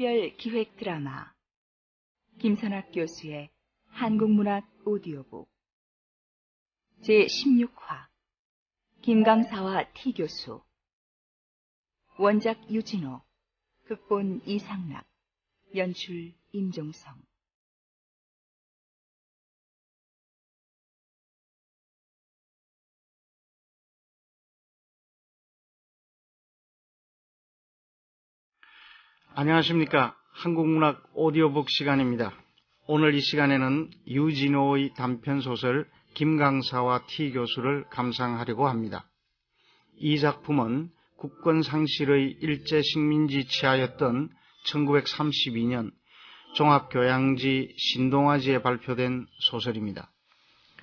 특별 기획 드라마 김선학 교수의 한국문학 오디오북 제16화 김강사와 T 교수 원작 유진호 극본 이상락 연출 임종성 안녕하십니까. 한국문학 오디오북 시간입니다. 오늘 이 시간에는 유진호의 단편소설 김강사와 T 교수를 감상하려고 합니다. 이 작품은 국권 상실의 일제 식민지 치하였던 1932년 종합교양지 신동아지에 발표된 소설입니다.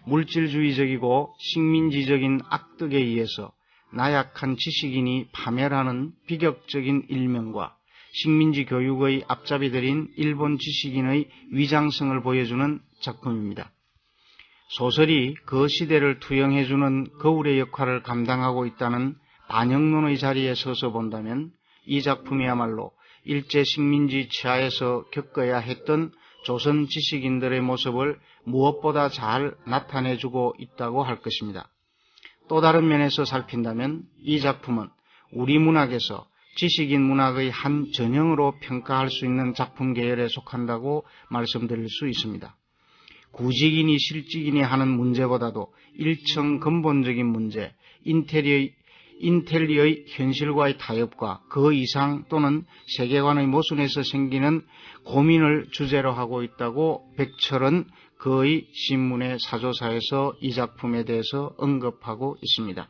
물질주의적이고 식민지적인 악덕에 의해서 나약한 지식인이 파멸하는 비격적인 일면과 식민지 교육의 앞잡이들인 일본 지식인의 위장성을 보여주는 작품입니다. 소설이 그 시대를 투영해주는 거울의 역할을 감당하고 있다는 반영론의 자리에 서서 본다면 이 작품이야말로 일제 식민지 치하에서 겪어야 했던 조선 지식인들의 모습을 무엇보다 잘 나타내주고 있다고 할 것입니다. 또 다른 면에서 살핀다면 이 작품은 우리 문학에서 지식인 문학의 한 전형으로 평가할 수 있는 작품 계열에 속한다고 말씀드릴 수 있습니다. 구직인이 실직인이 하는 문제보다도 일청 근본적인 문제, 인텔리의 현실과의 타협과 그 이상 또는 세계관의 모순에서 생기는 고민을 주제로 하고 있다고 백철은 그의 신문의 사조사에서 이 작품에 대해서 언급하고 있습니다.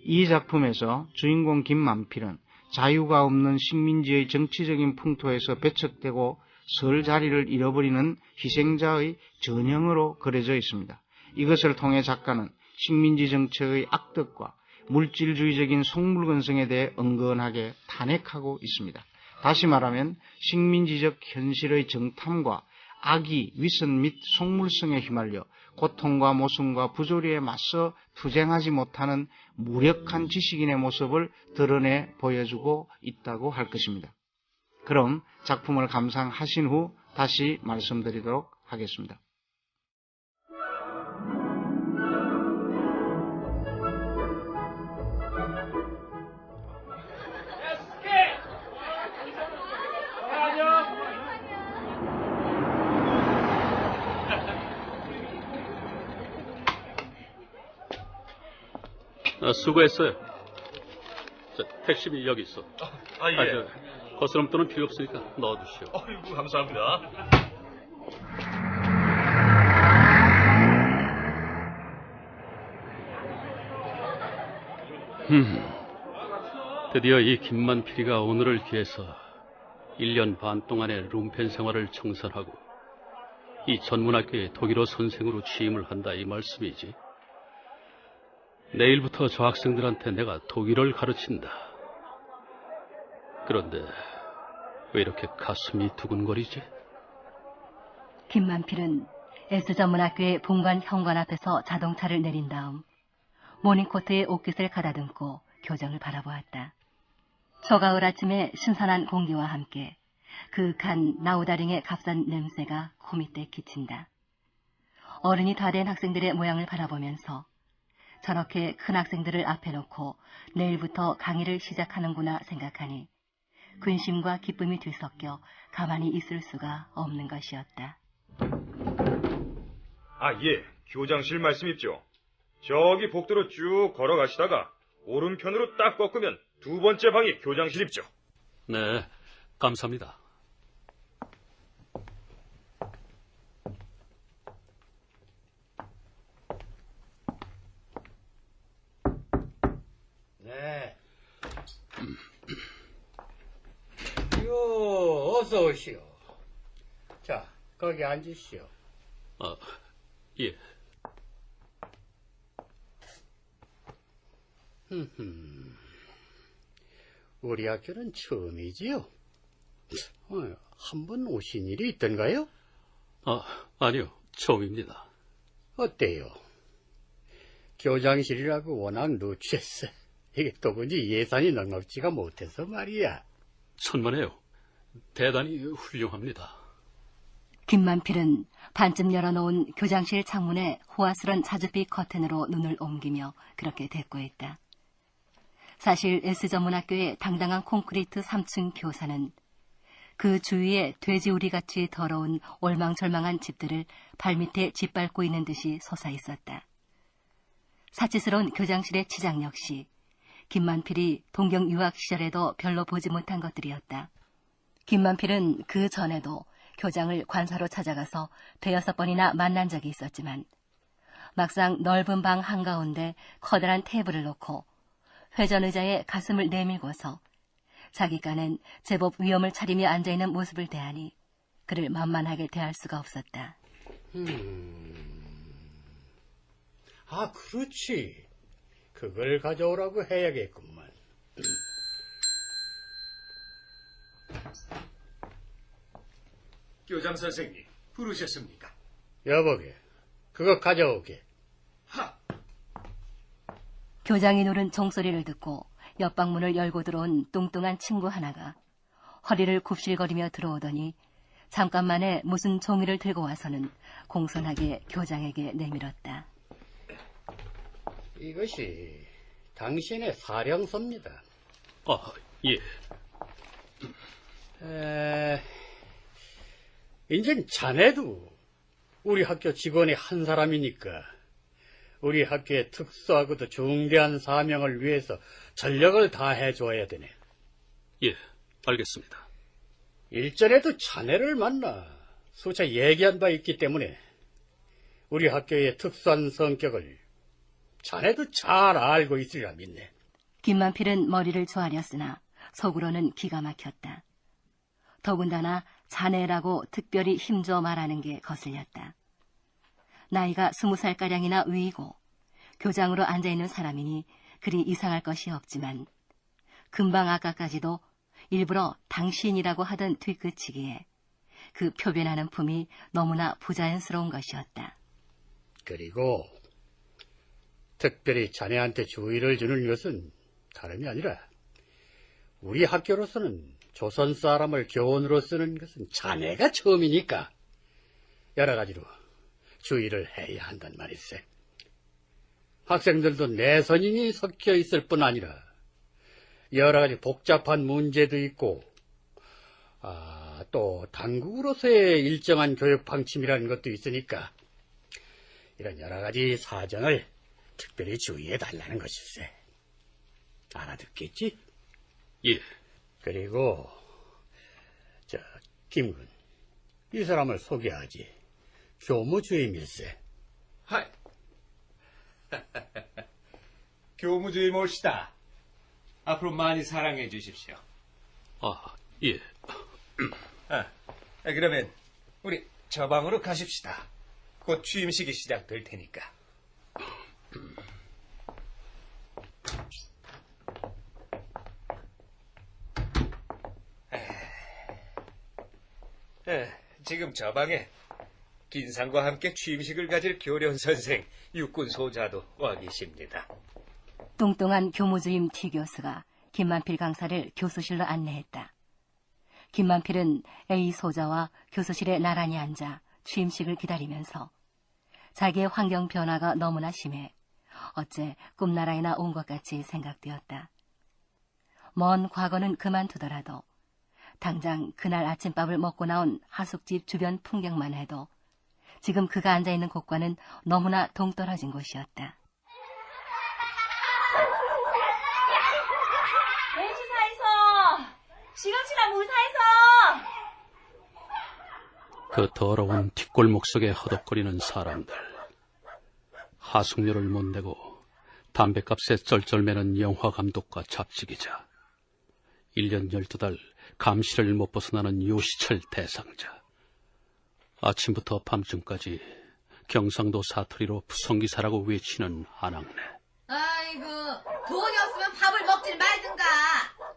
이 작품에서 주인공 김만필은 자유가 없는 식민지의 정치적인 풍토에서 배척되고 설 자리를 잃어버리는 희생자의 전형으로 그려져 있습니다. 이것을 통해 작가는 식민지 정책의 악덕과 물질주의적인 속물건성에 대해 은근하게 탄핵하고 있습니다. 다시 말하면 식민지적 현실의 정탐과 악의, 위선 및 속물성에 휘말려 고통과 모순과 부조리에 맞서 투쟁하지 못하는 무력한 지식인의 모습을 드러내 보여주고 있다고 할 것입니다. 그럼 작품을 감상하신 후 다시 말씀드리도록 하겠습니다. 수고했어요. 택시비 여기 있어. 예. 거스름돈은 필요 없으니까 넣어두시오. 아이고, 감사합니다. 드디어 이 김만필이가 오늘을 기해서 1년 반 동안의 룸펜 생활을 청산하고 이 전문학교에 독일어 선생으로 취임을 한다 이 말씀이지. 내일부터 저 학생들한테 내가 독일어를 가르친다. 그런데 왜 이렇게 가슴이 두근거리지? 김만필은 S전문학교의 본관 현관 앞에서 자동차를 내린 다음 모닝코트에 옷깃을 가다듬고 교정을 바라보았다. 저가을 아침에 신선한 공기와 함께 그윽한 나우다링의 값싼 냄새가 코밑에 기친다. 어른이 다 된 학생들의 모양을 바라보면서 저렇게 큰 학생들을 앞에 놓고 내일부터 강의를 시작하는구나 생각하니 근심과 기쁨이 뒤섞여 가만히 있을 수가 없는 것이었다. 예. 교장실 말씀입죠. 저기 복도로 쭉 걸어가시다가 오른편으로 딱 꺾으면 두 번째 방이 교장실입죠. 네, 감사합니다. 네. 어서 오시오. 자, 거기 앉으시오. 예. 우리 학교는 처음이지요? 한 번 오신 일이 있던가요? 아니요, 처음입니다. 어때요? 교장실이라고 워낙 누추했어. 이게 또 그런지 예산이 넉넉지가 못해서 말이야. 천만에요. 대단히 훌륭합니다. 김만필은 반쯤 열어놓은 교장실 창문에 호화스런 자줏빛 커튼으로 눈을 옮기며 그렇게 대꾸했다. 사실 S전문학교의 당당한 콘크리트 3층 교사는 그 주위에 돼지우리같이 더러운 올망졸망한 집들을 발밑에 짓밟고 있는 듯이 솟아있었다. 사치스러운 교장실의 치장 역시 김만필이 동경 유학 시절에도 별로 보지 못한 것들이었다. 김만필은 그 전에도 교장을 관사로 찾아가서 5-6번이나 만난 적이 있었지만 막상 넓은 방 한가운데 커다란 테이블을 놓고 회전의자에 가슴을 내밀고서 자기간엔 제법 위엄을 차리며 앉아있는 모습을 대하니 그를 만만하게 대할 수가 없었다. 아, 그렇지. 그걸 가져오라고 해야겠구만. 교장 선생님, 부르셨습니까? 여보게, 그거 가져오게. 교장이 누른 종소리를 듣고 옆방문을 열고 들어온 뚱뚱한 친구 하나가 허리를 굽실거리며 들어오더니 잠깐만에 무슨 종이를 들고 와서는 공손하게 교장에게 내밀었다. 이것이 당신의 사령서입니다. 아, 예. 인젠 자네도 우리 학교 직원의 한 사람이니까 우리 학교의 특수하고도 중대한 사명을 위해서 전력을 다해줘야 되네. 예, 알겠습니다. 일전에도 자네를 만나 수차 얘기한 바 있기 때문에 우리 학교의 특수한 성격을 자네도 잘 알고 있으리라 믿네. 김만필은 머리를 조아렸으나 속으로는 기가 막혔다. 더군다나 자네라고 특별히 힘줘 말하는 게 거슬렸다. 나이가 20살가량이나 위이고 교장으로 앉아있는 사람이니 그리 이상할 것이 없지만 금방 아까까지도 일부러 당신이라고 하던 뒤끝이기에 그 표변하는 품이 너무나 부자연스러운 것이었다. 그리고 특별히 자네한테 주의를 주는 것은 다름이 아니라 우리 학교로서는 조선 사람을 교원으로 쓰는 것은 자네가 처음이니까 여러 가지로 주의를 해야 한단 말일세. 학생들도 내선인이 섞여 있을 뿐 아니라 여러 가지 복잡한 문제도 있고 또 당국으로서의 일정한 교육 방침이라는 것도 있으니까 이런 여러 가지 사정을 특별히 주의해 달라는 것일세. 알아듣겠지? 예. 그리고 김군, 이 사람을 소개하지. 교무주임일세. 하이. 교무주임 옳시다. 앞으로 많이 사랑해 주십시오. 아, 예. 그러면 우리 저 방으로 가십시다. 곧 취임식이 시작될 테니까. 지금 저 방에 긴상과 함께 취임식을 가질 교련 선생, 육군 소자도 와 계십니다. 뚱뚱한 교무주임 T 교수가 김만필 강사를 교수실로 안내했다. 김만필은 A 소자와 교수실에 나란히 앉아 취임식을 기다리면서 자기의 환경 변화가 너무나 심해 어째 꿈나라에나 온 것 같이 생각되었다. 먼 과거는 그만두더라도 당장 그날 아침밥을 먹고 나온 하숙집 주변 풍경만 해도 지금 그가 앉아있는 곳과는 너무나 동떨어진 곳이었다. 멘주사에서 시금치랑 무사에서 그 더러운 뒷골목 속에 허덕거리는 사람들. 하숙료를 못 내고 담뱃값에 쩔쩔매는 영화감독과 잡지기자. 1년 12달 감시를 못 벗어나는 요시철 대상자. 아침부터 밤중까지 경상도 사투리로 부성기사라고 외치는 한학내. 아이고 돈이 없으면 밥을 먹질 말든가.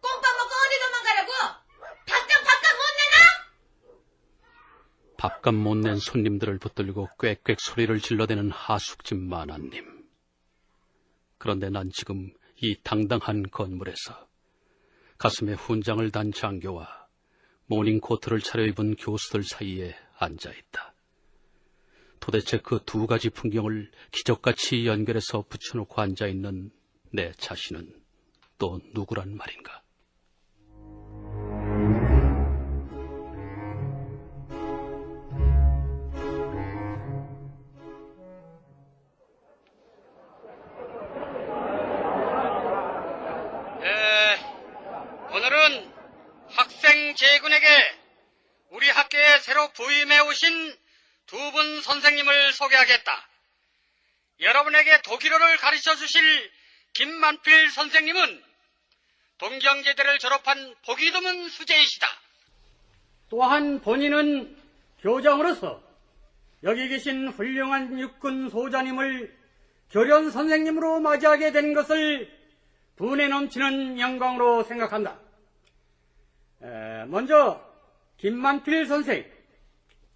꽁밥 먹고 어디 도망가려고. 당장 밥값 못 내나? 밥값 못 낸 손님들을 붙들고 꽥꽥 소리를 질러대는 하숙집 만화님. 그런데 난 지금 이 당당한 건물에서 가슴에 훈장을 단 장교와 모닝코트를 차려입은 교수들 사이에 앉아있다. 도대체 그 두 가지 풍경을 기적같이 연결해서 붙여놓고 앉아있는 내 자신은 또 누구란 말인가? 오늘은 학생 제군에게 우리 학교에 새로 부임해 오신 두 분 선생님을 소개하겠다. 여러분에게 독일어를 가르쳐 주실 김만필 선생님은 동경제대를 졸업한 보기 드문 수재이시다. 또한 본인은 교장으로서 여기 계신 훌륭한 육군 소자님을 교련 선생님으로 맞이하게 된 것을 분에 넘치는 영광으로 생각한다. 먼저 김만필 선생,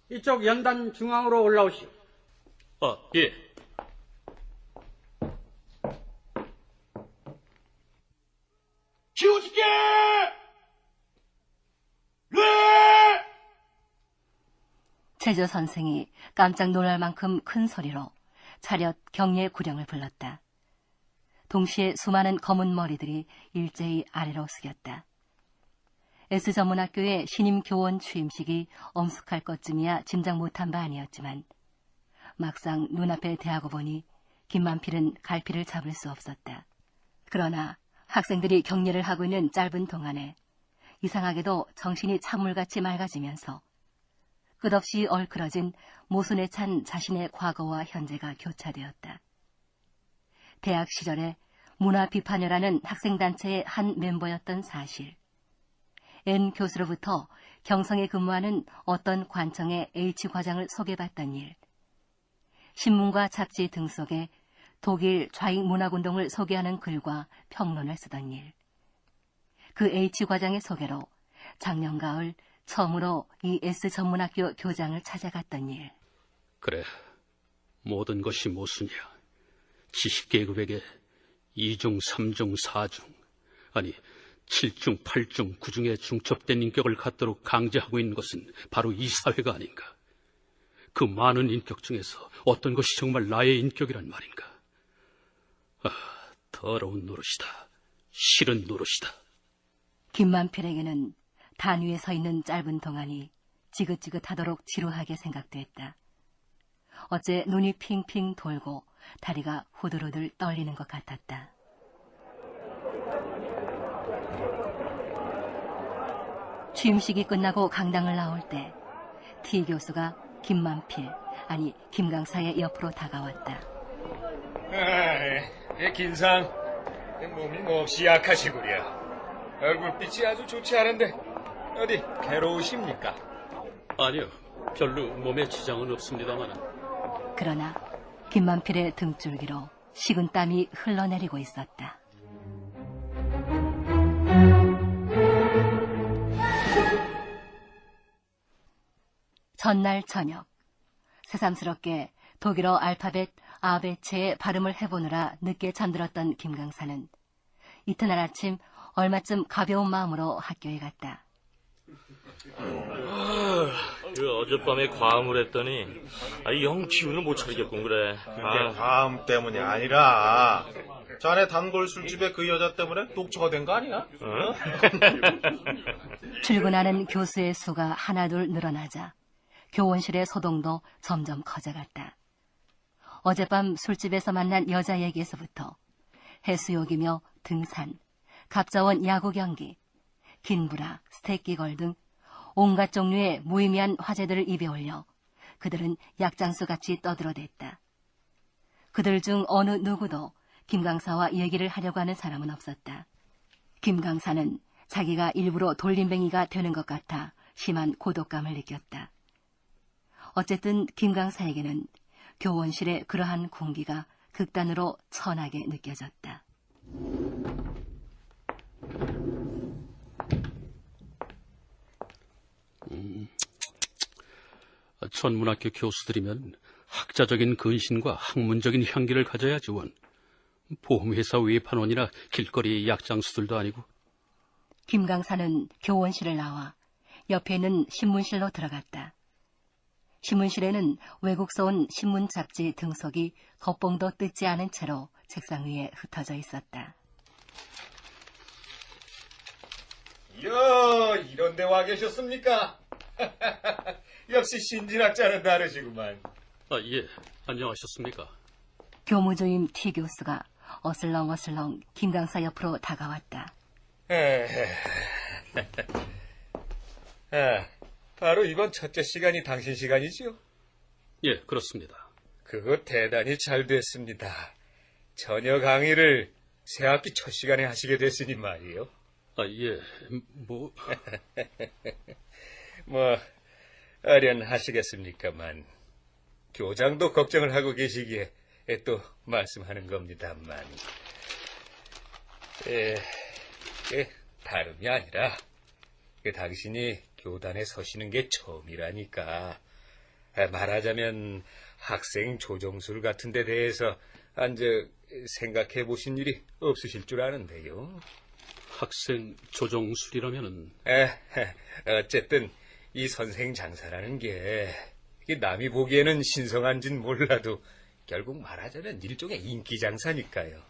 이쪽 연단 중앙으로 올라오시오. 예. 기우지게! 네! 최저 선생이 깜짝 놀랄 만큼 큰 소리로 차렷 경례 구령을 불렀다. 동시에 수많은 검은 머리들이 일제히 아래로 숙였다. S전문학교의 신임 교원 취임식이 엄숙할 것쯤이야 짐작 못한 바 아니었지만 막상 눈앞에 대하고 보니 김만필은 갈피를 잡을 수 없었다. 그러나 학생들이 경례를 하고 있는 짧은 동안에 이상하게도 정신이 찬물같이 맑아지면서 끝없이 얼클어진 모순에 찬 자신의 과거와 현재가 교차되었다. 대학 시절에 문화비판여라는 학생단체의 한 멤버였던 사실, N 교수로부터 경성에 근무하는 어떤 관청의 H 과장을 소개받던 일, 신문과 잡지 등 속에 독일 좌익 문학운동을 소개하는 글과 평론을 쓰던 일, 그 H 과장의 소개로 작년 가을 처음으로 이 S전문학교 교장을 찾아갔던 일. 그래, 모든 것이 모순이야. 지식계급에게 2중, 3중, 4중, 아니 7중, 8중, 9중의 중첩된 인격을 갖도록 강제하고 있는 것은 바로 이 사회가 아닌가. 그 많은 인격 중에서 어떤 것이 정말 나의 인격이란 말인가. 더러운 노릇이다. 싫은 노릇이다. 김만필에게는 단 위에 서 있는 짧은 동안이 지긋지긋하도록 지루하게 생각됐다. 어째 눈이 핑핑 돌고 다리가 후들후들 떨리는 것 같았다. 취임식이 끝나고 강당을 나올 때 T 교수가 김만필, 아니 김강사의 옆으로 다가왔다. 긴상, 몸이 몹시 약하시구려. 얼굴빛이 아주 좋지 않은데 어디 괴로우십니까? 아니요, 별로 몸에 지장은 없습니다만. 그러나 김만필의 등줄기로 식은땀이 흘러내리고 있었다. 전날 저녁, 새삼스럽게 독일어 알파벳 아베체의 발음을 해보느라 늦게 잠들었던 김강사는 이튿날 아침 얼마쯤 가벼운 마음으로 학교에 갔다. 어젯밤에 과음을 했더니 영 기운을 못 차리겠군. 그래. 그게 과음 때문이 아니라 자네 단골 술집에 그 여자 때문에 녹초가 된 거 아니야? 어? 출근하는 교수의 수가 하나둘 늘어나자 교원실의 소동도 점점 커져갔다. 어젯밤 술집에서 만난 여자 얘기에서부터 해수욕이며 등산, 갑자원 야구 경기, 긴브라, 스테이키걸 등 온갖 종류의 무의미한 화제들을 입에 올려 그들은 약장수같이 떠들어댔다. 그들 중 어느 누구도 김강사와 얘기를 하려고 하는 사람은 없었다. 김강사는 자기가 일부러 돌림뱅이가 되는 것 같아 심한 고독감을 느꼈다. 어쨌든 김강사에게는 교원실의 그러한 공기가 극단으로 천하게 느껴졌다. 전문학교 교수들이면 학자적인 근신과 학문적인 향기를 가져야지 원. 보험회사 외판원이나 길거리 약장수들도 아니고. 김강사는 교원실을 나와 옆에 있는 신문실로 들어갔다. 신문실에는 외국서 온 신문 잡지 등속이 겉봉도 뜯지 않은 채로 책상 위에 흩어져 있었다. 이야, 이런 데 와 계셨습니까? 역시 신진학자는 다르시구만. 예, 안녕하셨습니까? 교무조임 T 교수가 어슬렁어슬렁 김 강사 옆으로 다가왔다. 바로 이번 첫째 시간이 당신 시간이지요? 예, 그렇습니다. 그거 대단히 잘 됐습니다. 저녁 강의를 새학기 첫 시간에 하시게 됐으니 말이요. 예, 뭐... 뭐, 아련하시겠습니까만, 교장도 걱정을 하고 계시기에 또 말씀하는 겁니다만, 다름이 아니라, 당신이 교단에 서시는 게 처음이라니까. 말하자면 학생 조정술 같은 데 대해서 생각해 보신 일이 없으실 줄 아는데요. 학생 조정술이라면은... 어쨌든 이 선생 장사라는 게 남이 보기에는 신성한진 몰라도 결국 말하자면 일종의 인기 장사니까요.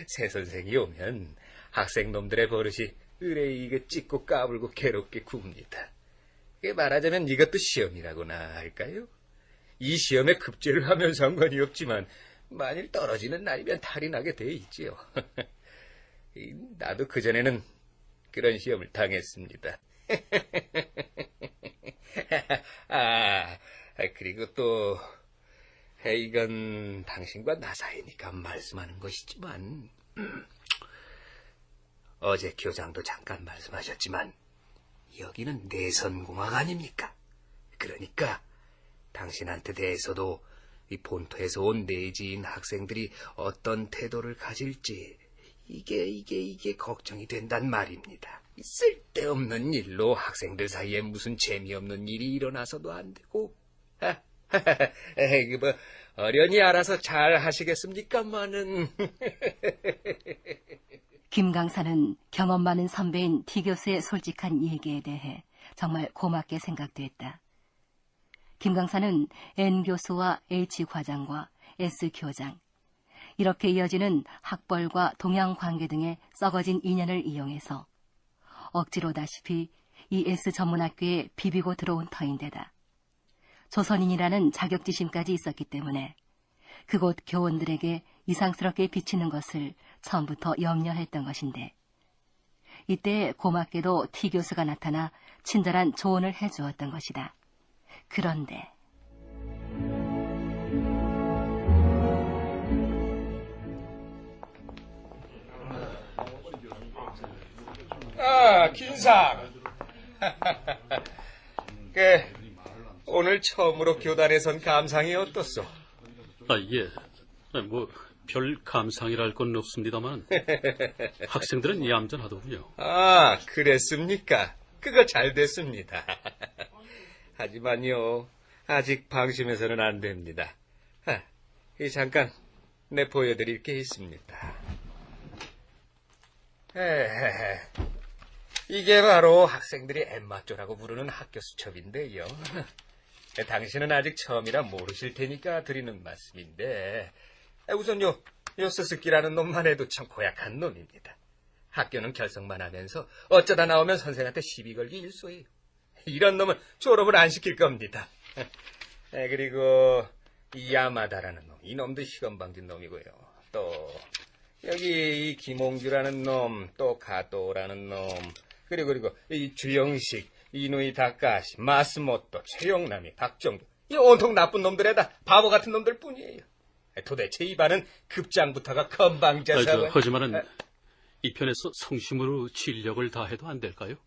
새 선생이 오면 학생 놈들의 버릇이 의뢰 찢고 까불고 괴롭게 굽니다. 말하자면 이것도 시험이라고나 할까요? 이 시험에 급제를 하면 상관이 없지만 만일 떨어지는 날이면 탈이 나게 돼 있지요. 나도 그전에는 그런 시험을 당했습니다. 그리고 또 이건 당신과 나 사이니까 말씀하는 것이지만 어제 교장도 잠깐 말씀하셨지만 여기는 내선공학 아닙니까? 그러니까 당신한테 대해서도 이 본토에서 온 내지인 학생들이 어떤 태도를 가질지 이게 걱정이 된단 말입니다. 쓸데없는 일로 학생들 사이에 무슨 재미없는 일이 일어나서도 안 되고 뭐 어련히 알아서 잘 하시겠습니까마는. 김 강사는 경험 많은 선배인 T 교수의 솔직한 얘기에 대해 정말 고맙게 생각됐다. 김 강사는 N 교수와 H 과장과 S 교장, 이렇게 이어지는 학벌과 동양 관계 등의 썩어진 인연을 이용해서 억지로다시피 이 S 전문학교에 비비고 들어온 터인데다 조선인이라는 자격지심까지 있었기 때문에 그곳 교원들에게 이상스럽게 비치는 것을 처음부터 염려했던 것인데 이때 고맙게도 T 교수가 나타나 친절한 조언을 해주었던 것이다. 그런데 긴상. 오늘 처음으로 교단에 선 감상이 어떻소? 예. 뭐 별 감상이랄 건 없습니다만 학생들은 얌전하더군요. 그랬습니까? 그거 잘 됐습니다. 하지만요, 아직 방심해서는 안 됩니다. 잠깐 내 보여드릴 게 있습니다. 이게 바로 학생들이 엠마쪼라고 부르는 학교 수첩인데요. 당신은 아직 처음이라 모르실 테니까 드리는 말씀인데 우선 요 스스키라는 놈만 해도 참 고약한 놈입니다. 학교는 결석만 하면서 어쩌다 나오면 선생한테 시비 걸기 일쑤예요. 이런 놈은 졸업을 안 시킬 겁니다. 그리고 이 야마다라는 놈, 이 놈도 시건방진 놈이고요. 또 여기 이 김홍규라는 놈, 또 가도라는 놈, 그리고 이 주영식, 이누이 다카시, 마스모토, 최영남이, 박정규, 이 온통 나쁜 놈들에다 바보 같은 놈들 뿐이에요. 도대체 이 반은 급장부터가 건방져서. 하지만은 이 편에서 성심으로 진력을 다해도 안 될까요?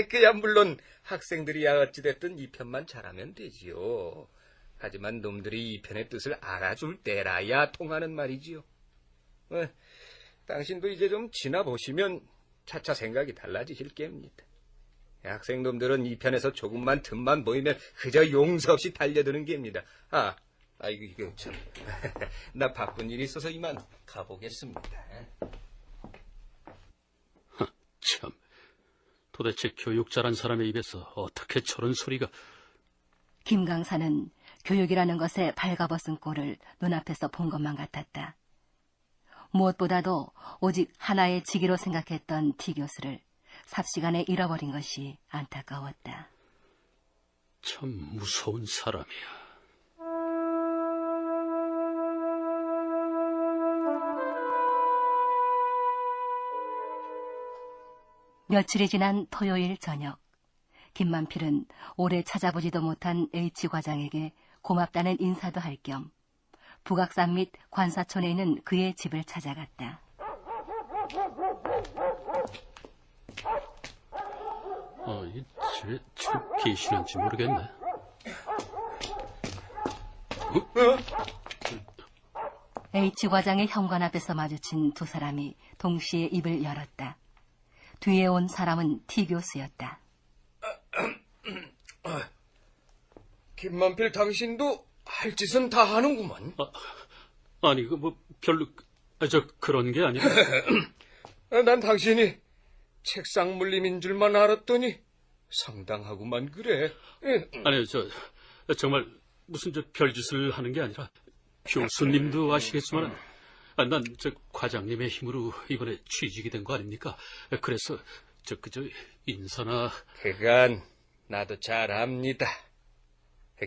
그야 물론 학생들이야 어찌됐든 이 편만 잘하면 되지요. 하지만 놈들이 이 편의 뜻을 알아줄 때라야 통하는 말이지요. 당신도 이제 좀 지나보시면 차차 생각이 달라지실 겁니다. 학생놈들은 이 편에서 조금만 틈만 보이면 그저 용서 없이 달려드는 겁니다. 이거 참. 나 바쁜 일이 있어서 이만 가보겠습니다. 참, 도대체 교육 잘한 사람의 입에서 어떻게 저런 소리가... 김강사는 교육이라는 것에 발가벗은 꼴을 눈앞에서 본 것만 같았다. 무엇보다도 오직 하나의 직위로 생각했던 T 교수를 삽시간에 잃어버린 것이 안타까웠다. 참 무서운 사람이야. 며칠이 지난 토요일 저녁, 김만필은 오래 찾아보지도 못한 H 과장에게 고맙다는 인사도 할 겸 북악산 및 관사촌에 있는 그의 집을 찾아갔다. 이 집에 지금 계시는지 모르겠네. H 과장의 현관 앞에서 마주친 두 사람이 동시에 입을 열었다. 뒤에 온 사람은 T 교수였다. 김만필 당신도 할 짓은 다 하는구먼. 아니, 별로, 그런 게 아니라. 난 당신이 책상 물림인 줄만 알았더니 상당하구만 그래. 아니, 정말 무슨 별짓을 하는 게 아니라 교수님도 아시겠지만 난 과장님의 힘으로 이번에 취직이 된 거 아닙니까? 그래서 그저 인사나... 그건 나도 잘 압니다.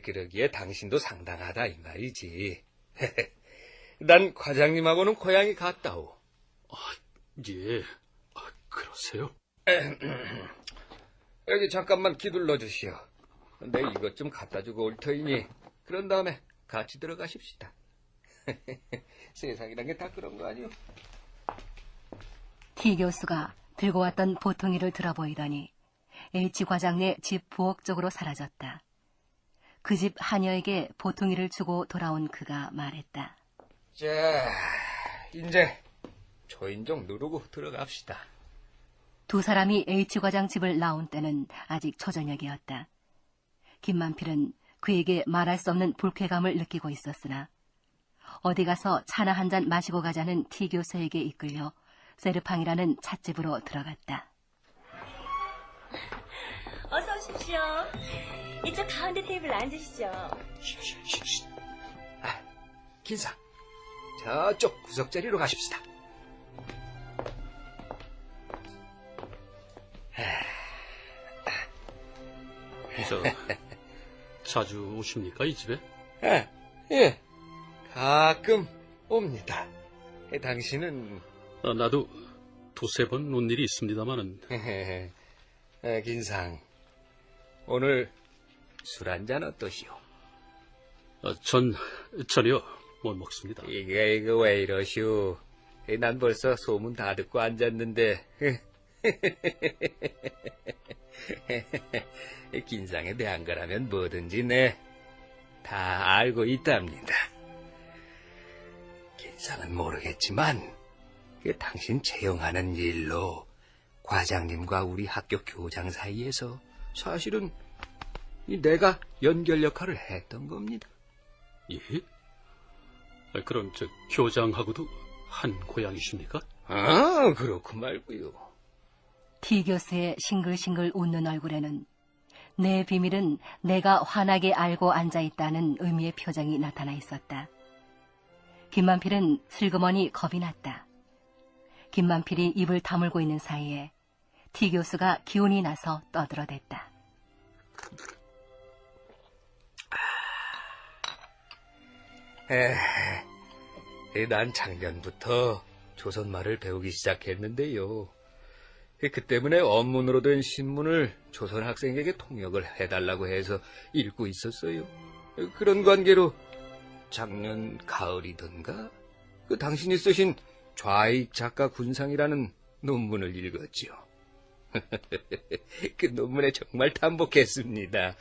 그러기에 당신도 상당하다 이 말이지. 난 과장님하고는 고향이 같다오. 예, 그러세요? 여기 잠깐만 기둘러 주시오. 내 이것 좀 갖다 주고 올 터이니 그런 다음에 같이 들어가십시다. 세상이란 게 다 그런 거 아니오? T 교수가 들고 왔던 보통이를 들어보이더니 H 과장네 집 부엌 쪽으로 사라졌다. 그 집 하녀에게 보통이를 주고 돌아온 그가 말했다. 자, 이제 초인종 누르고 들어갑시다. 두 사람이 H 과장 집을 나온 때는 아직 초저녁이었다. 김만필은 그에게 말할 수 없는 불쾌감을 느끼고 있었으나 어디 가서 차나 한 잔 마시고 가자는 T 교수에게 이끌려 세르팡이라는 찻집으로 들어갔다. 어서 오십시오. 이쪽 가운데 테이블 앉으시죠. 긴상, 저쪽 구석자리로 가십시다. 자주 오십니까, 이 집에? 예, 가끔 옵니다. 당신은? 나도 두세 번 온 일이 있습니다마는. 긴상, 오늘 술 한잔 어떠시오? 전혀 못 먹습니다. 이거 왜 이러시오? 난 벌써 소문 다 듣고 앉았는데. 긴상에 대한 거라면 뭐든지 다 알고 있답니다. 긴상은 모르겠지만 당신 채용하는 일로 과장님과 우리 학교 교장 사이에서 사실은 내가 연결 역할을 했던 겁니다. 예? 그럼 교장하고도 한 고향이십니까? 그렇고 말고요. T 교수의 싱글싱글 웃는 얼굴에는 내 비밀은 내가 환하게 알고 앉아있다는 의미의 표정이 나타나 있었다. 김만필은 슬그머니 겁이 났다. 김만필이 입을 다물고 있는 사이에 T 교수가 기운이 나서 떠들어댔다. 난 작년부터 조선말을 배우기 시작했는데요. 그 때문에 원문으로 된 신문을 조선 학생에게 통역을 해달라고 해서 읽고 있었어요. 그런 관계로 작년 가을이던가 당신이 쓰신 좌익 작가 군상이라는 논문을 읽었죠. 그 논문에 정말 탐복했습니다.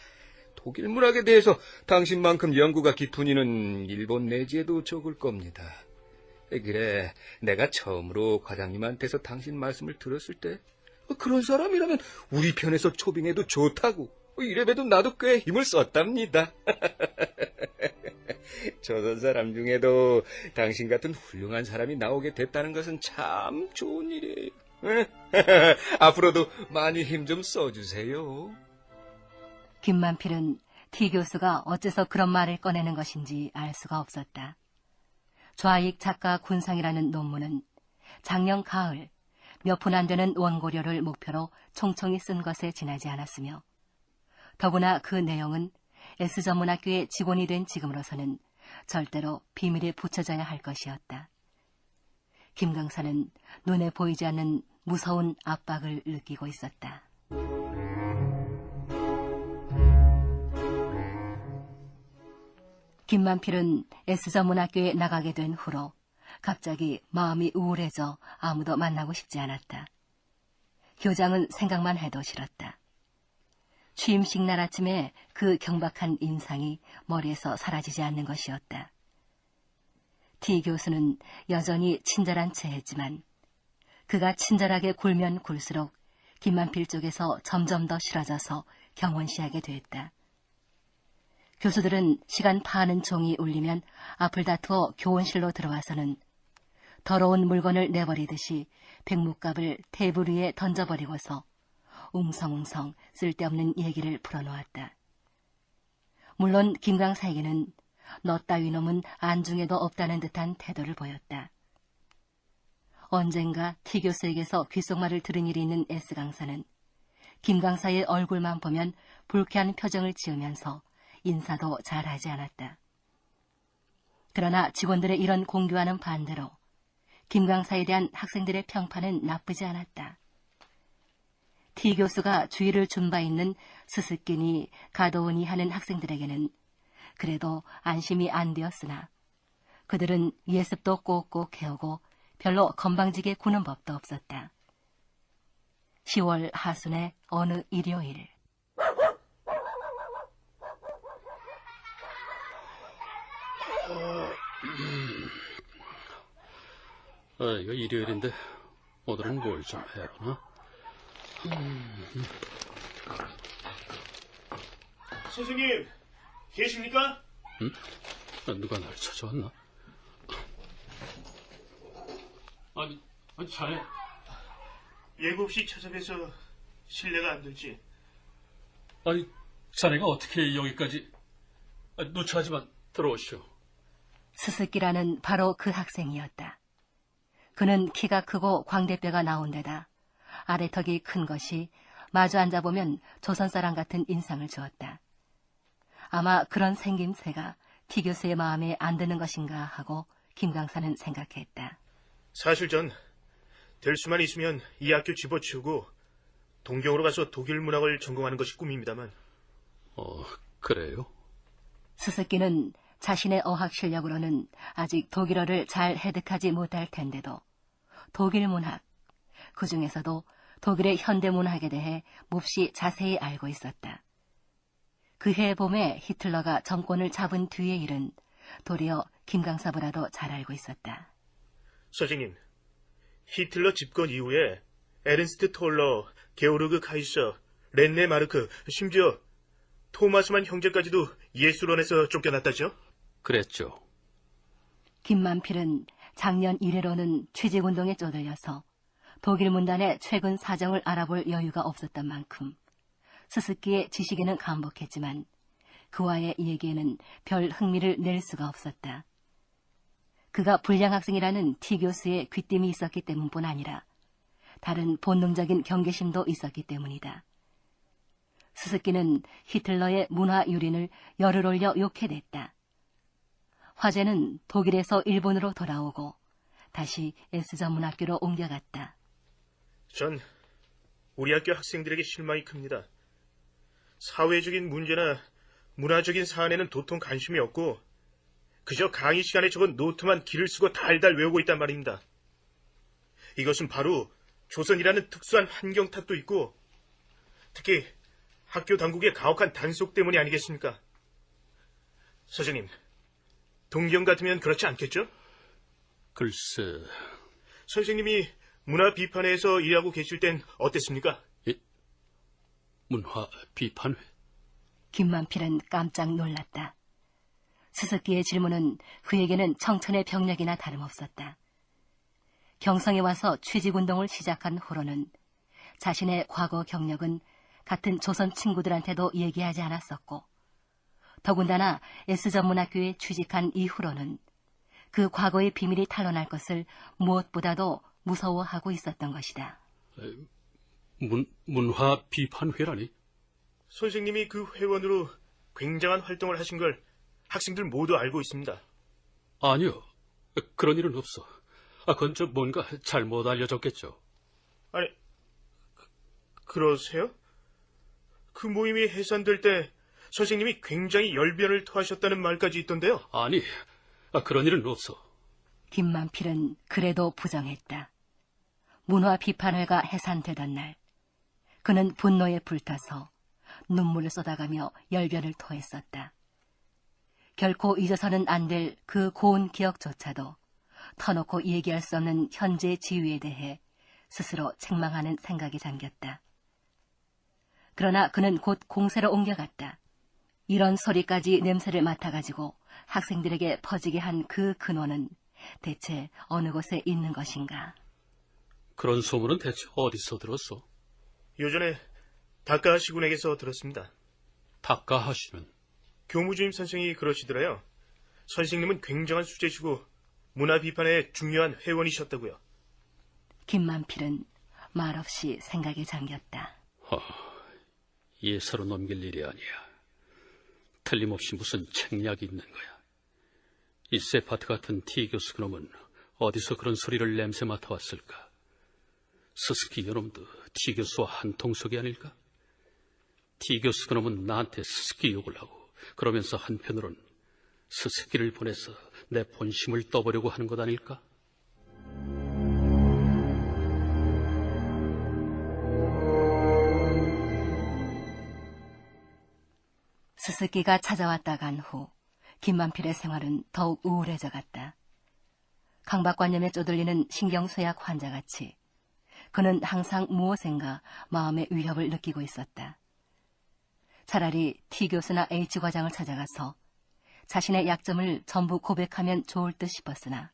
독일 문학에 대해서 당신만큼 연구가 깊은 이는 일본 내지에도 적을 겁니다. 그래, 내가 처음으로 과장님한테서 당신 말씀을 들었을 때 그런 사람이라면 우리 편에서 초빙해도 좋다고 이래봬도 나도 꽤 힘을 썼답니다. 조선 사람 중에도 당신 같은 훌륭한 사람이 나오게 됐다는 것은 참 좋은 일이에요. 앞으로도 많이 힘 좀 써주세요. 김만필은 T 교수가 어째서 그런 말을 꺼내는 것인지 알 수가 없었다. 좌익 작가 군상이라는 논문은 작년 가을 몇 푼 안 되는 원고료를 목표로 총총히 쓴 것에 지나지 않았으며 더구나 그 내용은 S전문학교의 직원이 된 지금으로서는 절대로 비밀에 붙여져야 할 것이었다. 김 강사는 눈에 보이지 않는 무서운 압박을 느끼고 있었다. 김만필은 S전문학교에 나가게 된 후로 갑자기 마음이 우울해져 아무도 만나고 싶지 않았다. 교장은 생각만 해도 싫었다. 취임식 날 아침에 그 경박한 인상이 머리에서 사라지지 않는 것이었다. T 교수는 여전히 친절한 체했지만 그가 친절하게 굴면 굴수록 김만필 쪽에서 점점 더 싫어져서 경원시하게 됐다. 교수들은 시간 파는 종이 울리면 앞을 다투어 교원실로 들어와서는 더러운 물건을 내버리듯이 백묵갑을 테이블 위에 던져버리고서 웅성웅성 쓸데없는 얘기를 풀어놓았다. 물론 김 강사에게는 너 따위 놈은 안중에도 없다는 듯한 태도를 보였다. 언젠가 T 교수에게서 귓속말을 들은 일이 있는 S 강사는 김 강사의 얼굴만 보면 불쾌한 표정을 지으면서 인사도 잘하지 않았다. 그러나 직원들의 이런 공교와는 반대로 김 강사에 대한 학생들의 평판은 나쁘지 않았다. T 교수가 주의를 준 바 있는 스스끼니 가도우니 하는 학생들에게는 그래도 안심이 안 되었으나 그들은 예습도 꼭꼭 해오고 별로 건방지게 구는 법도 없었다. 10월 하순의 어느 일요일. 이거 일요일인데 오늘은 뭘 좀 해야 하나? 선생님, 계십니까? 응? 누가 날 찾아왔나? 아니 자네. 예고 없이 찾아뵈서 실례가 안 될지. 아니, 자네가 어떻게 여기까지... 누추하지만 들어오시오. 스스키라는 바로 그 학생이었다. 그는 키가 크고 광대뼈가 나온 데다 아래턱이 큰 것이 마주 앉아보면 조선사람 같은 인상을 주었다. 아마 그런 생김새가 T 교수의 마음에 안 드는 것인가 하고 김 강사는 생각했다. 사실 전 될 수만 있으면 이 학교 집어치우고 동경으로 가서 독일 문학을 전공하는 것이 꿈입니다만. 그래요? 스스키는 자신의 어학 실력으로는 아직 독일어를 잘 해득하지 못할 텐데도 독일 문학, 그 중에서도 독일의 현대문학에 대해 몹시 자세히 알고 있었다. 그해 봄에 히틀러가 정권을 잡은 뒤의 일은 도리어 김 강사보다도 잘 알고 있었다. 선생님, 히틀러 집권 이후에 에른스트 톨러, 게오르그 카이서, 렌네 마르크, 심지어 토마스만 형제까지도 예술원에서 쫓겨났다죠? 그랬죠. 김만필은 작년 1회로는 취직운동에 쪼들려서 독일 문단의 최근 사정을 알아볼 여유가 없었던 만큼 스스키의 지식에는 감복했지만 그와의 얘기에는 별 흥미를 낼 수가 없었다. 그가 불량 학생이라는 T 교수의 귀띔이 있었기 때문뿐 아니라 다른 본능적인 경계심도 있었기 때문이다. 스스키는 히틀러의 문화 유린을 열을 올려 욕해댔다. 화제는 독일에서 일본으로 돌아오고 다시 S전문학교로 옮겨갔다. 전 우리 학교 학생들에게 실망이 큽니다. 사회적인 문제나 문화적인 사안에는 도통 관심이 없고 그저 강의 시간에 적은 노트만 길을 쓰고 달달 외우고 있단 말입니다. 이것은 바로 조선이라는 특수한 환경 탓도 있고 특히 학교 당국의 가혹한 단속 때문이 아니겠습니까? 선생님, 동경 같으면 그렇지 않겠죠? 글쎄... 선생님이 문화 비판회에서 일하고 계실 땐 어땠습니까? 문화 비판회? 김만필은 깜짝 놀랐다. 스스키의 질문은 그에게는 청천의 병력이나 다름없었다. 경성에 와서 취직운동을 시작한 후로는 자신의 과거 경력은 같은 조선 친구들한테도 얘기하지 않았었고, 더군다나 S전문학교에 취직한 이후로는 그 과거의 비밀이 탄로날 것을 무엇보다도 무서워하고 있었던 것이다. 문화 비판회라니? 선생님이 그 회원으로 굉장한 활동을 하신 걸 학생들 모두 알고 있습니다. 아니요. 그런 일은 없어. 그건 좀 뭔가 잘못 알려졌겠죠. 아니, 그러세요? 그 모임이 해산될 때 선생님이 굉장히 열변을 토하셨다는 말까지 있던데요. 아니, 그런 일은 없어. 김만필은 그래도 부정했다. 문화 비판회가 해산되던 날, 그는 분노에 불타서 눈물을 쏟아가며 열변을 토했었다. 결코 잊어서는 안 될 그 고운 기억조차도 터놓고 얘기할 수 없는 현재의 지위에 대해 스스로 책망하는 생각이 잠겼다. 그러나 그는 곧 공세로 옮겨갔다. 이런 소리까지 냄새를 맡아가지고 학생들에게 퍼지게 한 그 근원은 대체 어느 곳에 있는 것인가? 그런 소문은 대체 어디서 들었어? 요전에 닭가시군에게서 들었습니다. 닭가하시는? 교무주임 선생이 그러시더라요. 선생님은 굉장한 수재시고 문화 비판의 중요한 회원이셨다고요. 김만필은 말없이 생각에 잠겼다. 예사로 넘길 일이 아니야. 틀림없이 무슨 책략이 있는 거야. 이 세파트 같은 T 교수 그놈은 어디서 그런 소리를 냄새 맡아왔을까? 스스키 여놈도 T 교수와 한통속이 아닐까? T 교수 그놈은 나한테 스스키 욕을 하고 그러면서 한편으론 스스키를 보내서 내 본심을 떠보려고 하는 것 아닐까? 스스키가 찾아왔다 간 후 김만필의 생활은 더욱 우울해져 갔다. 강박관념에 쪼들리는 신경쇠약 환자같이 그는 항상 무엇인가 마음의 위협을 느끼고 있었다. 차라리 T 교수나 H 과장을 찾아가서 자신의 약점을 전부 고백하면 좋을 듯 싶었으나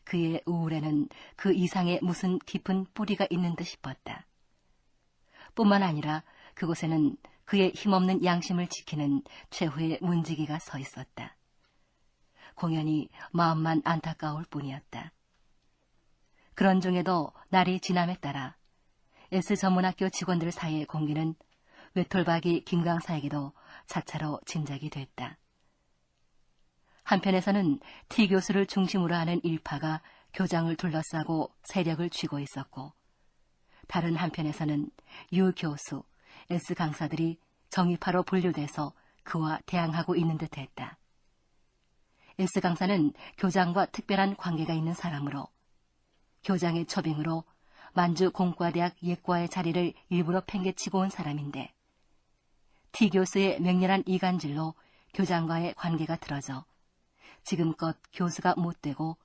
그의 우울에는 그 이상의 무슨 깊은 뿌리가 있는 듯 싶었다. 뿐만 아니라 그곳에는 그의 힘없는 양심을 지키는 최후의 문지기가 서 있었다. 공연히 마음만 안타까울 뿐이었다. 그런 중에도 날이 지남에 따라 S전문학교 직원들 사이의 공기는 외톨박이 김강사에게도 차차로 진작이 됐다. 한편에서는 T 교수를 중심으로 하는 일파가 교장을 둘러싸고 세력을 쥐고 있었고, 다른 한편에서는 유 교수, S 강사들이 정의파로 분류돼서 그와 대항하고 있는 듯했다. S 강사는 교장과 특별한 관계가 있는 사람으로 교장의 초빙으로 만주 공과대학 예과의 자리를 일부러 팽개치고 온 사람인데, T 교수의 맹렬한 이간질로 교장과의 관계가 틀어져 지금껏 교수가 못되고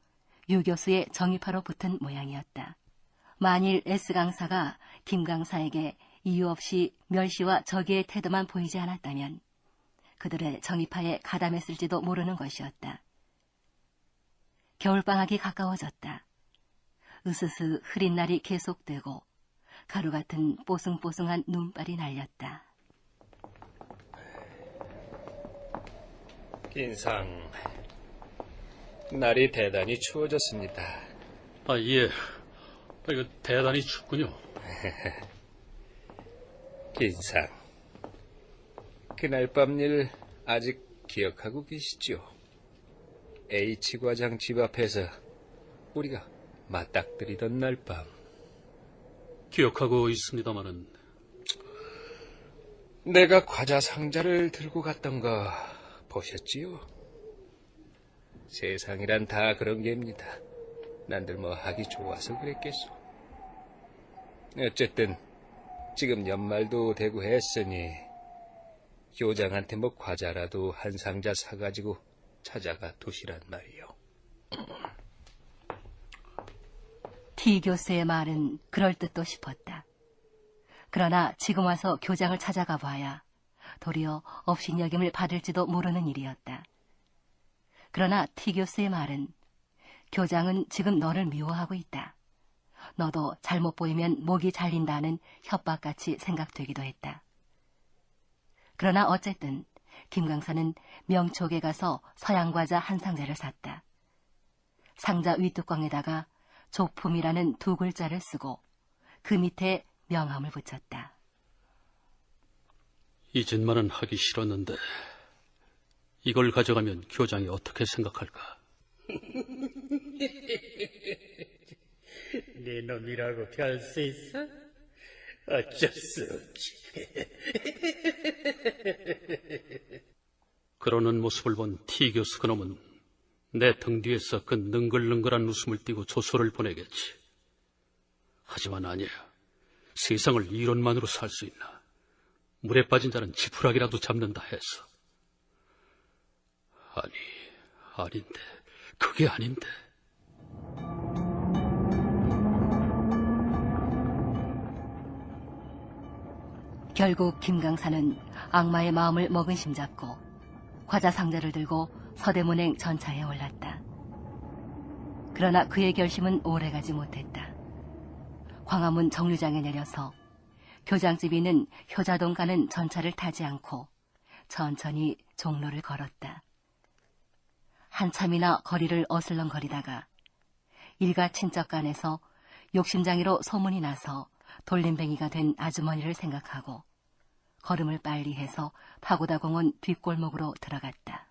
유 교수의 정의파로 붙은 모양이었다. 만일 S 강사가 김 강사에게 이유 없이 멸시와 적의의 태도만 보이지 않았다면 그들의 정의파에 가담했을지도 모르는 것이었다. 겨울방학이 가까워졌다. 으스스 흐린 날이 계속되고 가루 같은 뽀송뽀송한 눈발이 날렸다. 긴상, 날이 대단히 추워졌습니다. 예. 이거 대단히 춥군요. 긴상, 그날 밤 일 아직 기억하고 계시죠? H 과장 집 앞에서 우리가 맞닥뜨리던 날 밤. 기억하고 있습니다마는. 내가 과자 상자를 들고 갔던 거 보셨지요? 세상이란 다 그런 게입니다. 난들 뭐 하기 좋아서 그랬겠소. 어쨌든 지금 연말도 되고 했으니 교장한테 뭐 과자라도 한 상자 사가지고 찾아가 두시란 말이요. T 교수의 말은 그럴듯도 싶었다. 그러나 지금 와서 교장을 찾아가 봐야 도리어 업신여김을 받을지도 모르는 일이었다. 그러나 T 교수의 말은 교장은 지금 너를 미워하고 있다. 너도 잘못 보이면 목이 잘린다는 협박같이 생각되기도 했다. 그러나 어쨌든 김 강사는 명촉에 가서 서양과자 한 상자를 샀다. 상자 윗뚜껑에다가 조품이라는 2글자를 쓰고 그 밑에 명함을 붙였다. 이젠만은 하기 싫었는데 이걸 가져가면 교장이 어떻게 생각할까? 네 놈이라고 별 수 있어? 어쩔 수 없지. 그러는 모습을 본 T 교수 그놈은 내 등 뒤에서 그 능글능글한 웃음을 띠고 조소를 보내겠지. 하지만 아니야. 세상을 이론만으로 살 수 있나. 물에 빠진 자는 지푸라기라도 잡는다 했어. 아닌데. 그게 아닌데. 결국 김 강사는 악마의 마음을 먹은 심잡고 과자 상자를 들고 서대문행 전차에 올랐다. 그러나 그의 결심은 오래가지 못했다. 광화문 정류장에 내려서 교장집이 있는 효자동 가는 전차를 타지 않고 천천히 종로를 걸었다. 한참이나 거리를 어슬렁거리다가 일가 친척간에서 욕심장이로 소문이 나서 돌림뱅이가 된 아주머니를 생각하고 걸음을 빨리 해서 파고다 공원 뒷골목으로 들어갔다.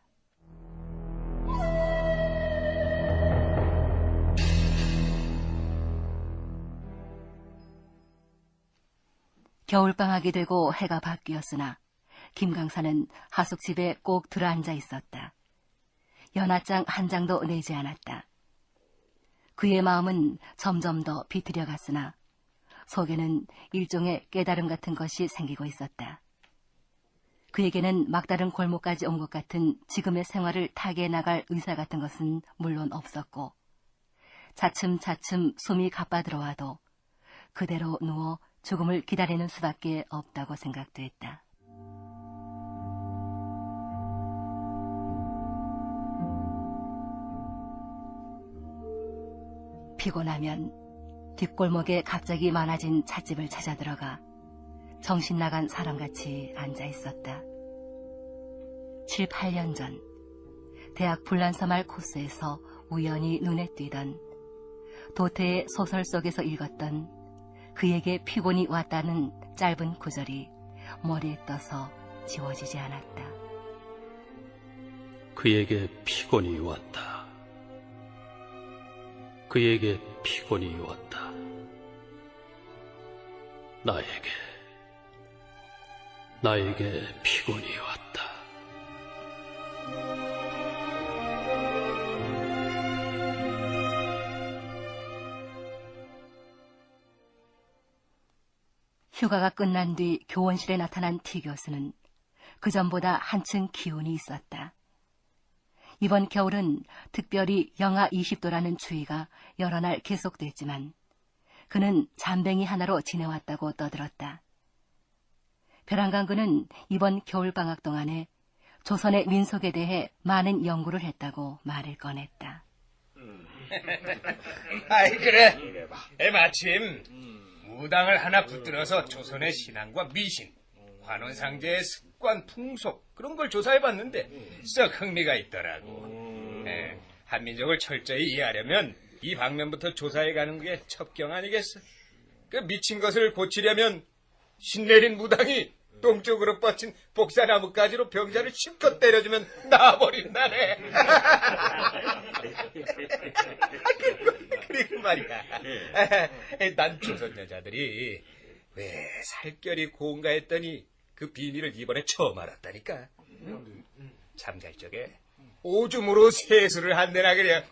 겨울방학이 되고 해가 바뀌었으나 김 강사는 하숙집에 꼭 들어앉아 있었다. 연하장 한 장도 내지 않았다. 그의 마음은 점점 더 비틀려 갔으나 속에는 일종의 깨달음 같은 것이 생기고 있었다. 그에게는 막다른 골목까지 온 것 같은 지금의 생활을 타개해 나갈 의사 같은 것은 물론 없었고 차츰차츰 숨이 가빠 들어와도 그대로 누워 죽음을 기다리는 수밖에 없다고 생각됐다. 피곤하면 뒷골목에 갑자기 많아진 찻집을 찾아 들어가 정신 나간 사람같이 앉아 있었다. 7, 8년 전 대학 불란서말 코스에서 우연히 눈에 띄던 도태의 소설 속에서 읽었던 그에게 피곤이 왔다는 짧은 구절이 머리에 떠서 지워지지 않았다. 그에게 피곤이 왔다. 그에게 피곤이 왔다. 나에게 피곤이 왔다. 휴가가 끝난 뒤 교원실에 나타난 T 교수는 그전보다 한층 기운이 있었다. 이번 겨울은 특별히 영하 20도라는 추위가 여러 날 계속됐지만 그는 잠뱅이 하나로 지내왔다고 떠들었다. 벼랑간 그는 이번 겨울방학 동안에 조선의 민속에 대해 많은 연구를 했다고 말을 꺼냈다. 아이 그래. 마침 무당을 하나 붙들어서 조선의 신앙과 미신, 관원상제의 습관, 풍속 그런 걸 조사해봤는데 썩 흥미가 있더라고. 한민족을 철저히 이해하려면 이 방면부터 조사해가는 게 첩경 아니겠어? 그 미친 것을 고치려면 신내린 무당이 동쪽으로 뻗친 복사나무가지로 병자를 실컷 때려주면 나아버린다네. 그리고 말이야, 난 조선 여자들이 왜 살결이 고운가 했더니 그 비밀을 이번에 처음 알았다니까. 잠잘 적에 오줌으로 세수를 한대나 그래.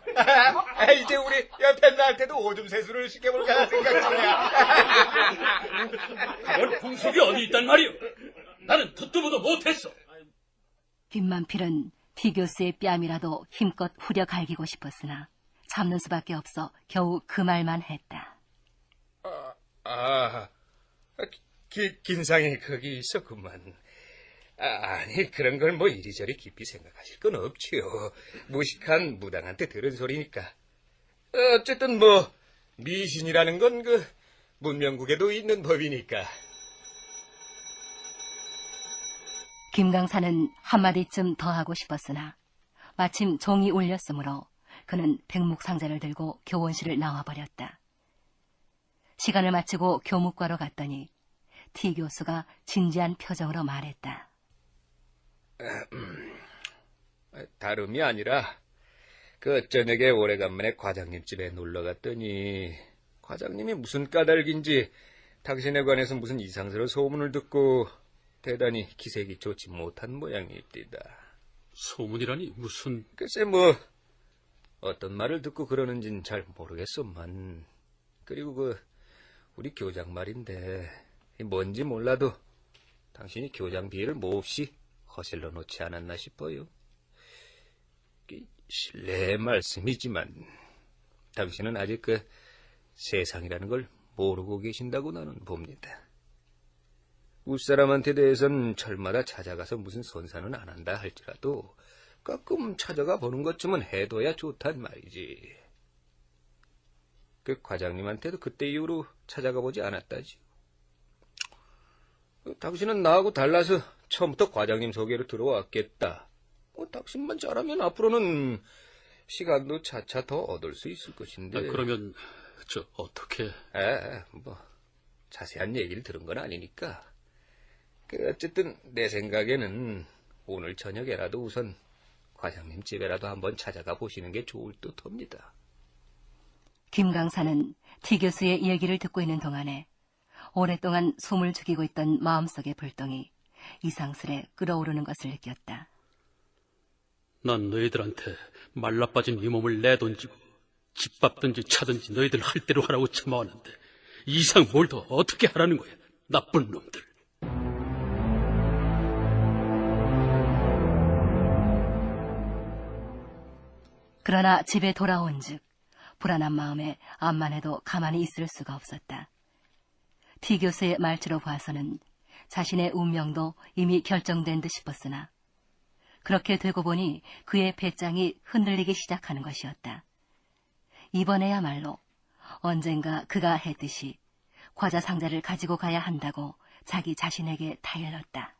이제 우리 옆에 나한테도 오줌 세수를 시켜볼까 생각 중이야. 그런 풍속이 어디 있단 말이오? 나는 듣도 보도 못했어. 김만필은 T 교수의 뺨이라도 힘껏 후려 갈기고 싶었으나 참는 수밖에 없어 겨우 그 말만 했다. 긴상이 거기 있었구만. 아니 그런 걸 뭐 이리저리 깊이 생각하실 건 없지요. 무식한 무당한테 들은 소리니까. 어쨌든 뭐 미신이라는 건 문명국에도 있는 법이니까. 김강사는 한마디쯤 더 하고 싶었으나 마침 종이 울렸으므로 그는 백묵상자를 들고 교원실을 나와버렸다. 시간을 마치고 교묵과로 갔더니 T 교수가 진지한 표정으로 말했다. 다름이 아니라 저녁에 오래간만에 과장님 집에 놀러 갔더니 과장님이 무슨 까닭인지 당신에 관해서 무슨 이상스러운 소문을 듣고 대단히 기색이 좋지 못한 모양이옵디다. 소문이라니 무슨... 글쎄 어떤 말을 듣고 그러는진 잘 모르겠소만. 그리고 우리 교장 말인데 뭔지 몰라도 당신이 교장 비위를 몹시 허실러 놓지 않았나 싶어요. 실례의 말씀이지만 당신은 아직 세상이라는 걸 모르고 계신다고 나는 봅니다. 웃사람한테 대해서는 철마다 찾아가서 무슨 손사는 안 한다 할지라도 가끔 찾아가 보는 것쯤은 해둬야 좋단 말이지. 과장님한테도 그때 이후로 찾아가 보지 않았다지. 당신은 나하고 달라서 처음부터 과장님 소개로 들어왔겠다. 당신만 잘하면 앞으로는 시간도 차차 더 얻을 수 있을 것인데. 그러면 어떻게... 자세한 얘기를 들은 건 아니니까. 어쨌든 내 생각에는 오늘 저녁에라도 우선 과장님 집에라도 한번 찾아가 보시는 게 좋을 듯합니다. 김강사는 T 교수의 얘기를 듣고 있는 동안에 오랫동안 숨을 죽이고 있던 마음속의 불똥이 이상스레 끓어오르는 것을 느꼈다. 난 너희들한테 말라빠진 이 몸을 내던지고 집밥든지 차든지 너희들 할 대로 하라고 참아왔는데 이 이상 뭘 더 어떻게 하라는 거야, 나쁜 놈들. 그러나 집에 돌아온 즉 불안한 마음에 암만 해도 가만히 있을 수가 없었다. T 교수의 말투로 봐서는 자신의 운명도 이미 결정된 듯 싶었으나 그렇게 되고 보니 그의 배짱이 흔들리기 시작하는 것이었다. 이번에야말로 언젠가 그가 했듯이 과자 상자를 가지고 가야 한다고 자기 자신에게 타일렀다.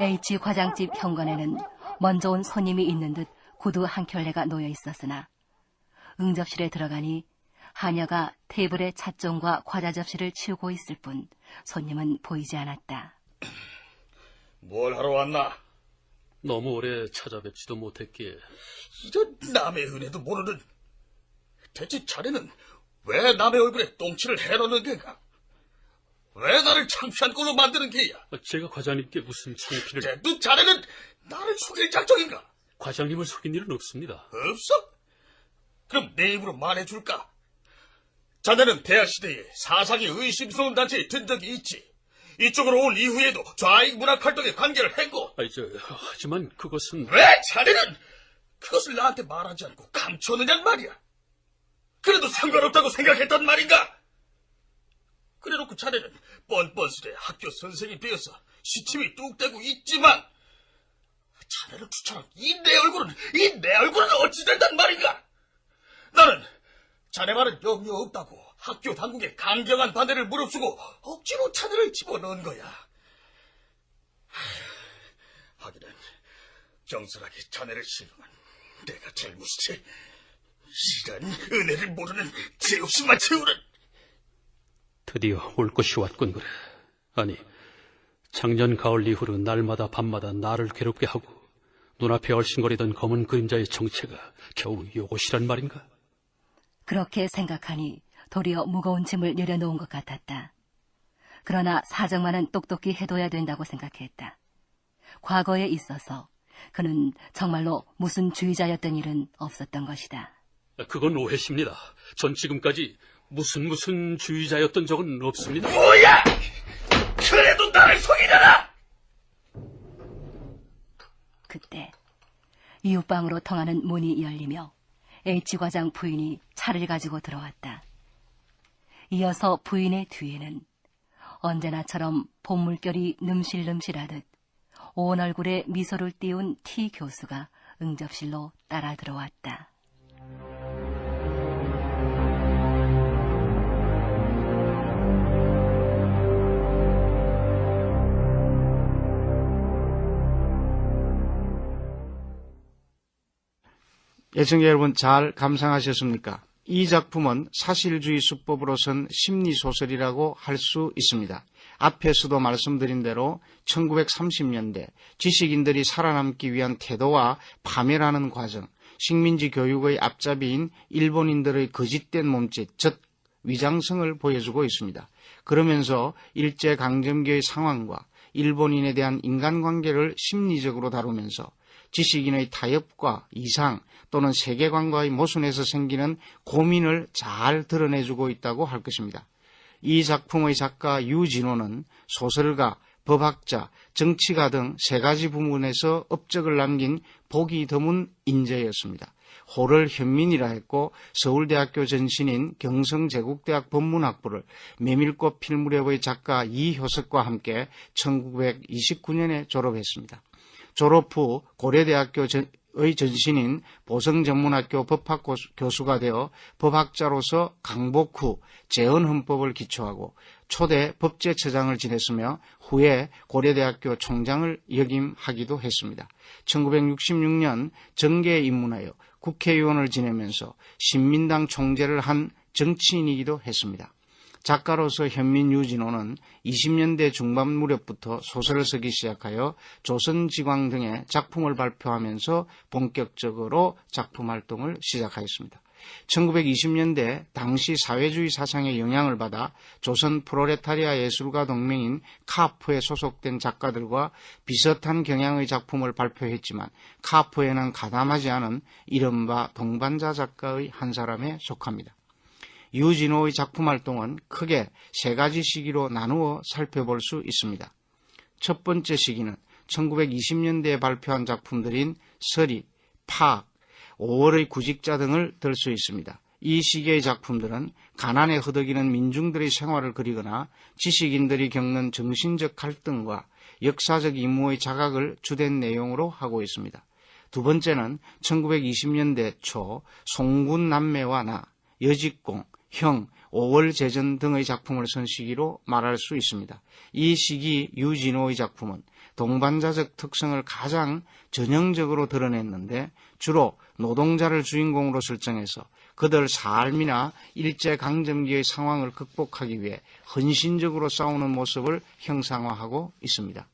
H 과장집 현관에는 먼저 온 손님이 있는 듯 구두 한 켤레가 놓여 있었으나 응접실에 들어가니 하녀가 테이블에 찻종과 과자 접시를 치우고 있을 뿐 손님은 보이지 않았다. 뭘 하러 왔나? 너무 오래 찾아뵙지도 못했기에. 이런 남의 은혜도 모르는. 대체 자네는 왜 남의 얼굴에 똥칠을 해놓는 게가? 왜 나를 창피한 꼴로 만드는 게야? 제가 과장님께 무슨 창피를... 너 자네는 나를 속일 작정인가? 과장님을 속인 일은 없습니다. 없어? 그럼 내 입으로 말해줄까? 자네는 대학시대에 사상이 의심스러운 단체에 든 적이 있지. 이쪽으로 온 이후에도 좌익 문학 활동에 관계를 했고. 하지만 그것은... 왜 자네는 그것을 나한테 말하지 않고 감추었느냔 말이야. 그래도 상관없다고 생각했단 말인가? 그래놓고 자네는 뻔뻔스레 학교 선생이 되어서 시침이 뚝 떼고 있지만 자네를 추천한 이 내 얼굴은 어찌 된단 말인가? 나는 자네 말은 영려 없다고 학교 당국의 강경한 반대를 무릅쓰고 억지로 자네를 집어넣은 거야. 하기는 경솔하게 자네를 신용한 내가 잘못이지. 이런 은혜를 모르는 제욕심만 채우는. 드디어 올 것이 왔군 그래. 아니, 작년 가을 이후로 날마다 밤마다 나를 괴롭게 하고 눈앞에 얼씬거리던 검은 그림자의 정체가 겨우 이것이란 말인가? 그렇게 생각하니 도리어 무거운 짐을 내려놓은 것 같았다. 그러나 사정만은 똑똑히 해둬야 된다고 생각했다. 과거에 있어서 그는 정말로 무슨 주의자였던 일은 없었던 것이다. 그건 오해십니다. 전 지금까지 무슨 주의자였던 적은 없습니다. 뭐야! 그래도 나를 속이잖아! 그때 이웃방으로 통하는 문이 열리며 H 과장 부인이 차를 가지고 들어왔다. 이어서 부인의 뒤에는 언제나처럼 봄물결이 ንም실늠실하듯 온 얼굴에 미소를 띄운 T 교수가 응접실로 따라 들어왔다. 애청자 여러분 잘 감상하셨습니까? 이 작품은 사실주의 수법으로선 심리소설이라고 할 수 있습니다. 앞에서도 말씀드린 대로 1930년대 지식인들이 살아남기 위한 태도와 파멸하는 과정, 식민지 교육의 앞잡이인 일본인들의 거짓된 몸짓, 즉 위장성을 보여주고 있습니다. 그러면서 일제강점기의 상황과 일본인에 대한 인간관계를 심리적으로 다루면서 지식인의 타협과 이상 또는 세계관과의 모순에서 생기는 고민을 잘 드러내주고 있다고 할 것입니다. 이 작품의 작가 유진호는 소설가, 법학자, 정치가 등 세 가지 부문에서 업적을 남긴 보기 드문 인재였습니다. 호를 현민이라 했고 서울대학교 전신인 경성제국대학 법문학부를 메밀꽃 필무렵의 작가 이효석과 함께 1929년에 졸업했습니다. 졸업 후 고려대학교의 전신인 보성전문학교 법학 교수가 되어 법학자로서 강복 후 재헌헌법을 기초하고 초대 법제처장을 지냈으며 후에 고려대학교 총장을 역임하기도 했습니다. 1966년 정계에 입문하여 국회의원을 지내면서 신민당 총재를 한 정치인이기도 했습니다. 작가로서 현민 유진호는 20년대 중반 무렵부터 소설을 쓰기 시작하여 조선지광 등의 작품을 발표하면서 본격적으로 작품 활동을 시작하였습니다. 1920년대 당시 사회주의 사상의 영향을 받아 조선 프로레타리아 예술가 동맹인 카프에 소속된 작가들과 비슷한 경향의 작품을 발표했지만 카프에는 가담하지 않은 이른바 동반자 작가의 한 사람에 속합니다. 유진호의 작품 활동은 크게 세 가지 시기로 나누어 살펴볼 수 있습니다. 첫 번째 시기는 1920년대에 발표한 작품들인 서리, 파악, 5월의 구직자 등을 들 수 있습니다. 이 시기의 작품들은 가난에 허덕이는 민중들의 생활을 그리거나 지식인들이 겪는 정신적 갈등과 역사적 임무의 자각을 주된 내용으로 하고 있습니다. 두 번째는 1920년대 초 송군 남매와 나, 여직공, 형, 5월 제전 등의 작품을 쓴 시기로 말할 수 있습니다. 이 시기 유진호의 작품은 동반자적 특성을 가장 전형적으로 드러냈는데 주로 노동자를 주인공으로 설정해서 그들 삶이나 일제강점기의 상황을 극복하기 위해 헌신적으로 싸우는 모습을 형상화하고 있습니다.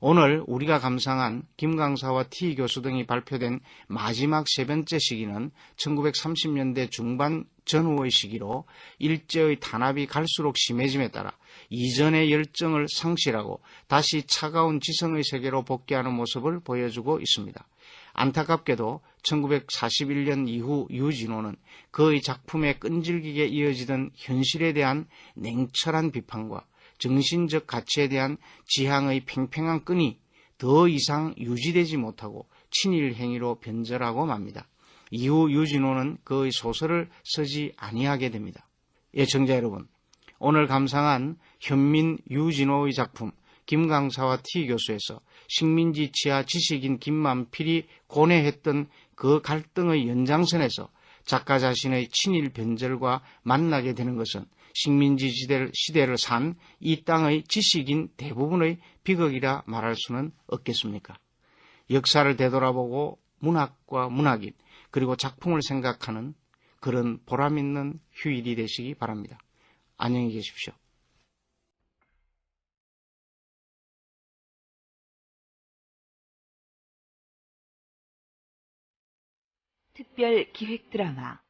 오늘 우리가 감상한 김강사와 T 교수 등이 발표된 마지막 세 번째 시기는 1930년대 중반 전후의 시기로 일제의 탄압이 갈수록 심해짐에 따라 이전의 열정을 상실하고 다시 차가운 지성의 세계로 복귀하는 모습을 보여주고 있습니다. 안타깝게도 1941년 이후 유진호는 그의 작품에 끈질기게 이어지던 현실에 대한 냉철한 비판과 정신적 가치에 대한 지향의 팽팽한 끈이 더 이상 유지되지 못하고 친일 행위로 변절하고 맙니다. 이후 유진호는 그의 소설을 쓰지 아니하게 됩니다. 애청자 여러분, 오늘 감상한 현민 유진호의 작품 김강사와 T 교수에서 식민지 치하 지식인 김만필이 고뇌했던 그 갈등의 연장선에서 작가 자신의 친일 변절과 만나게 되는 것은 식민지 시대를 산 이 땅의 지식인 대부분의 비극이라 말할 수는 없겠습니까? 역사를 되돌아보고 문학과 문학인 그리고 작품을 생각하는 그런 보람있는 휴일이 되시기 바랍니다. 안녕히 계십시오. 특별 기획 드라마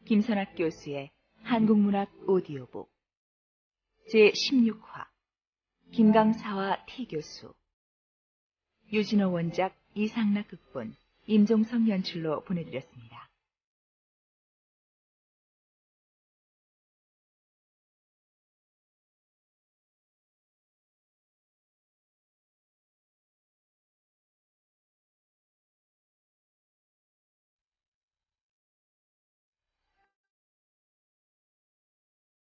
김선학 교수의 한국문학 오디오북 제16화 김강사와 T 교수 유진호 원작 이상락 극본 임종성 연출로 보내드렸습니다.